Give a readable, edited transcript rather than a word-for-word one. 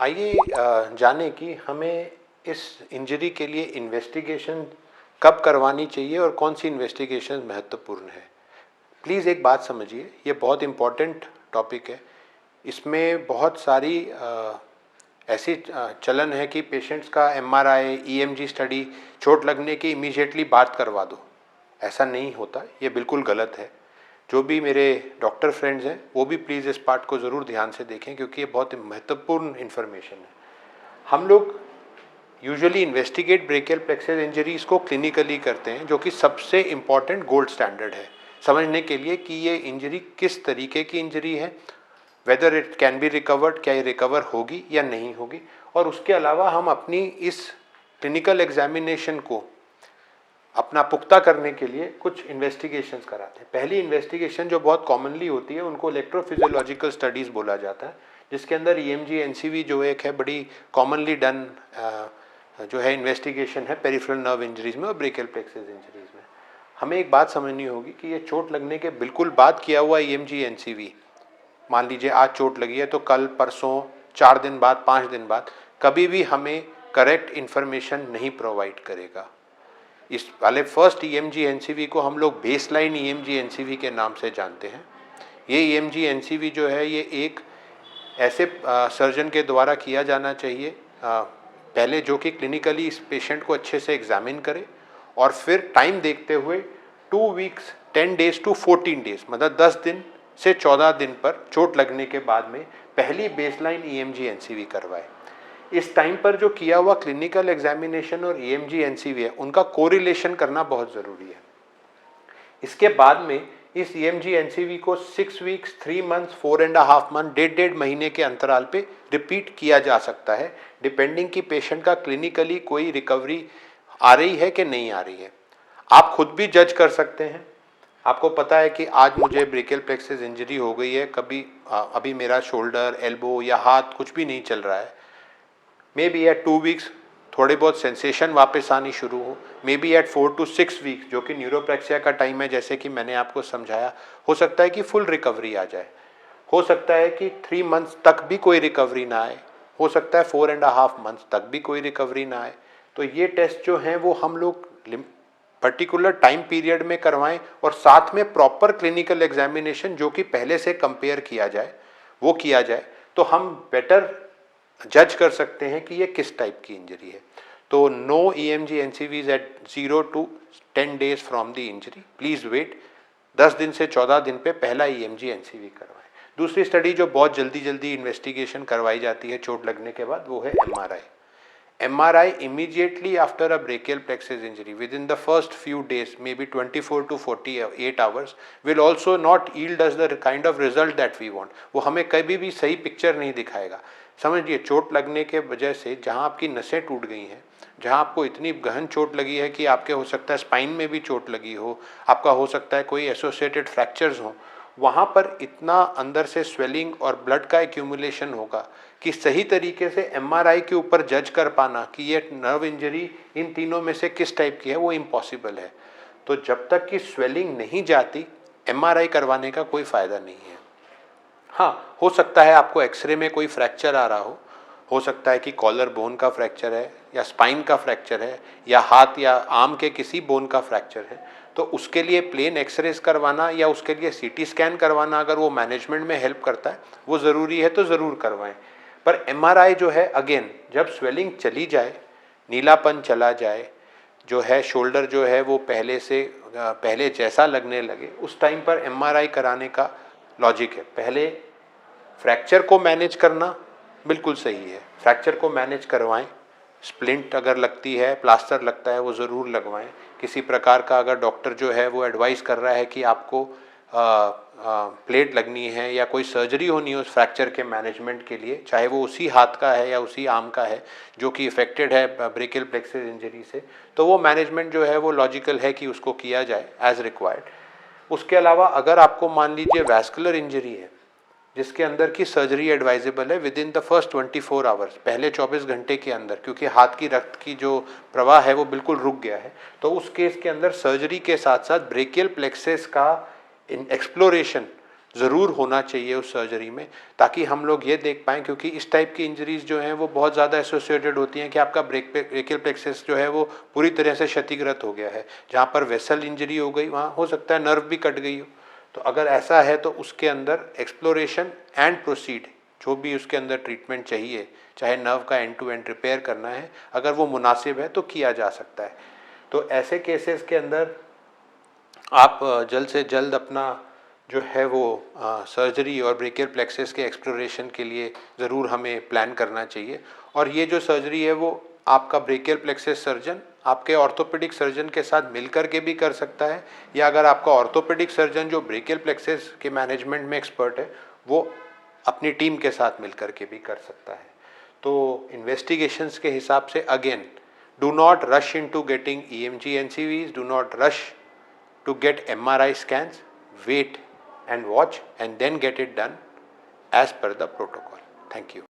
आइए जाने कि हमें इस इंजरी के लिए इन्वेस्टिगेशन कब करवानी चाहिए और कौन सी इन्वेस्टिगेशन महत्वपूर्ण है। प्लीज़ एक बात समझिए, ये बहुत इम्पॉर्टेंट टॉपिक है। इसमें बहुत सारी ऐसी चलन है कि पेशेंट्स का एमआरआई, ईएमजी स्टडी चोट लगने की इमीडिएटली बात करवा दो। ऐसा नहीं होता, ये बिल्कुल गलत है। जो भी मेरे डॉक्टर फ्रेंड्स हैं वो भी प्लीज़ इस पार्ट को ज़रूर ध्यान से देखें, क्योंकि ये बहुत महत्वपूर्ण इन्फॉर्मेशन है। हम लोग usually investigate brachial plexus injuries को क्लिनिकली करते हैं, जो कि सबसे इम्पॉर्टेंट गोल्ड स्टैंडर्ड है समझने के लिए कि ये इंजरी किस तरीके की इंजरी है, whether it can be recovered, क्या ये रिकवर होगी या नहीं होगी। और उसके अलावा हम अपनी इस क्लिनिकल एग्जामिनेशन को अपना पुख्ता करने के लिए कुछ इन्वेस्टिगेशंस कराते हैं। पहली इन्वेस्टिगेशन जो बहुत कॉमनली होती है उनको इलेक्ट्रोफिजियोलॉजिकल स्टडीज़ बोला जाता है, जिसके अंदर ईएमजी एनसीवी जो एक है बड़ी कॉमनली डन जो है इन्वेस्टिगेशन है पेरिफेरल नर्व इंजरीज में और ब्रेकियल प्लेक्सस इंजरीज में। हमें एक बात समझनी होगी कि ये चोट लगने के बिल्कुल बाद किया हुआ ईएमजी एनसीवी, मान लीजिए आज चोट लगी है तो कल परसों 4 दिन बाद 5 दिन बाद कभी भी हमें करेक्ट इन्फॉर्मेशन नहीं प्रोवाइड करेगा। इस वाले फर्स्ट ईएमजी एनसीवी को हम लोग बेसलाइन ईएमजी एनसीवी के नाम से जानते हैं। ये ईएमजी एनसीवी जो है ये एक ऐसे सर्जन के द्वारा किया जाना चाहिए पहले, जो कि क्लिनिकली इस पेशेंट को अच्छे से एग्जामिन करे और फिर टाइम देखते हुए 2 वीक्स 10 डेज टू 14 डेज, मतलब 10 दिन से 14 दिन पर चोट लगने के बाद में पहली बेसलाइन ईएमजी एनसीवी करवाए। इस टाइम पर जो किया हुआ क्लिनिकल एग्जामिनेशन और ईएमजी एनसीवी है उनका कोरिलेशन करना बहुत ज़रूरी है। इसके बाद में इस ईएमजी एनसीवी को 6 वीक्स, 3 मंथ्स, 4.5 मंथ, 1.5 महीने के अंतराल पे रिपीट किया जा सकता है, डिपेंडिंग कि पेशेंट का क्लिनिकली कोई रिकवरी आ रही है कि नहीं आ रही है। आप खुद भी जज कर सकते हैं। आपको पता है कि आज मुझे ब्रेकियल प्लेक्सस इंजरी हो गई है, अभी मेरा शोल्डर, एल्बो या हाथ कुछ भी नहीं चल रहा है। मे बी एट 2 वीक्स थोड़े बहुत सेंसेशन वापस आनी शुरू हो, maybe at 4 to 6 weeks जो कि न्यूरोप्लेक्सिया का टाइम है, जैसे कि मैंने आपको समझाया, हो सकता है कि फुल रिकवरी आ जाए, हो सकता है कि 3 मंथ्स तक भी कोई रिकवरी ना आए, हो सकता है 4.5 मंथ्स तक भी कोई रिकवरी ना आए। तो ये टेस्ट जो हैं वो हम लोग पर्टिकुलर टाइम पीरियड में करवाएं और साथ में प्रॉपर क्लिनिकल एग्जामिनेशन जो कि पहले से कंपेयर किया जाए वो किया जाए, तो हम बेटर जज कर सकते हैं कि ये किस टाइप की इंजरी है। तो no EMG NCVs at 0 to 10 days from the injury, please wait. 10 दिन से 14 दिन पे पहला ईएमजी एनसीवी करवाएं। दूसरी स्टडी जो बहुत जल्दी जल्दी इन्वेस्टिगेशन करवाई जाती है चोट लगने के बाद, वो है MRI. MRI immediately after a brachial plexus injury within the first few days, maybe 24 to 48 hours, will also not yield us the kind of result that we want. वो हमें कभी भी सही पिक्चर नहीं दिखाएगा। समझिए, चोट लगने के वजह से जहाँ आपकी नसें टूट गई हैं, जहाँ आपको इतनी गहन चोट लगी है कि आपके हो सकता है स्पाइन में भी चोट लगी हो, आपका हो सकता है कोई एसोसिएटेड फ्रैक्चर्स हो, वहाँ पर इतना अंदर से स्वेलिंग और ब्लड का एक्यूमुलेशन होगा कि सही तरीके से एमआरआई के ऊपर जज कर पाना कि ये नर्व इंजरी इन तीनों में से किस टाइप की है, वो इम्पॉसिबल है। तो जब तक कि स्वेलिंग नहीं जाती एमआरआई करवाने का कोई फ़ायदा नहीं है। हाँ, हो सकता है आपको एक्सरे में कोई फ्रैक्चर आ रहा हो सकता है कि कॉलर बोन का फ्रैक्चर है या स्पाइन का फ्रैक्चर है या हाथ या आर्म के किसी बोन का फ्रैक्चर है, तो उसके लिए प्लेन एक्सरेज करवाना या उसके लिए सीटी स्कैन करवाना, अगर वो मैनेजमेंट में हेल्प करता है, वो ज़रूरी है तो ज़रूर करवाएं। पर एमआरआई जो है, अगेन जब स्वेलिंग चली जाए, नीलापन चला जाए, जो है शोल्डर जो है वो पहले जैसा लगने लगे, उस टाइम पर एमआरआई कराने का लॉजिक है। पहले फ्रैक्चर को मैनेज करना बिल्कुल सही है, फ्रैक्चर को मैनेज करवाएं। स्प्लिंट अगर लगती है, प्लास्टर लगता है, वो ज़रूर लगवाएं। किसी प्रकार का अगर डॉक्टर जो है वो एडवाइस कर रहा है कि आपको प्लेट लगनी है या कोई सर्जरी होनी है उस फ्रैक्चर के मैनेजमेंट के लिए, चाहे वो उसी हाथ का है या उसी आर्म का है जो कि इफेक्टेड है ब्रेकियल प्लेक्सस इंजरी से, तो वो मैनेजमेंट जो है वो लॉजिकल है कि उसको किया जाए एज रिक्वायर्ड। उसके अलावा अगर आपको मान लीजिए वैस्कुलर इंजरी है जिसके अंदर की सर्जरी एडवाइजेबल है with in the first 24 hours, पहले 24 घंटे के अंदर, क्योंकि हाथ की रक्त की जो प्रवाह है वो बिल्कुल रुक गया है, तो उस केस के अंदर सर्जरी के साथ साथ ब्रेकियल प्लेक्सस का एक्सप्लोरेशन ज़रूर होना चाहिए उस सर्जरी में, ताकि हम लोग ये देख पाएँ, क्योंकि इस टाइप की इंजरीज़ जो हैं वो बहुत ज़्यादा एसोसिएटेड होती हैं कि आपका ब्रेकियल प्लेक्सस जो है वो पूरी तरह से क्षतिग्रस्त हो गया है। जहाँ पर वेसल इंजरी हो गई वहाँ हो सकता है नर्व भी कट गई हो। तो अगर ऐसा है तो उसके अंदर एक्सप्लोरेशन एंड प्रोसीड, जो भी उसके अंदर ट्रीटमेंट चाहिए, चाहे नर्व का एंड टू एंड रिपेयर करना है, अगर वो मुनासिब है तो किया जा सकता है। तो ऐसे केसेस के अंदर आप जल्द से जल्द अपना जो है वो सर्जरी और ब्रेकियल प्लेक्सस के एक्सप्लोरेशन के लिए ज़रूर हमें प्लान करना चाहिए। और ये जो सर्जरी है वो आपका ब्रेकियल प्लेक्सस सर्जन आपके ऑर्थोपेडिक सर्जन के साथ मिलकर के भी कर सकता है, या अगर आपका ऑर्थोपेडिक सर्जन जो ब्रेकियल प्लेक्सस के मैनेजमेंट में एक्सपर्ट है वो अपनी टीम के साथ मिलकर के भी कर सकता है। तो इन्वेस्टिगेशंस के हिसाब से again, do not rush into getting EMG NCVs, do not rush to get MRI scans, wait and watch and then get it done as per the protocol. Thank you.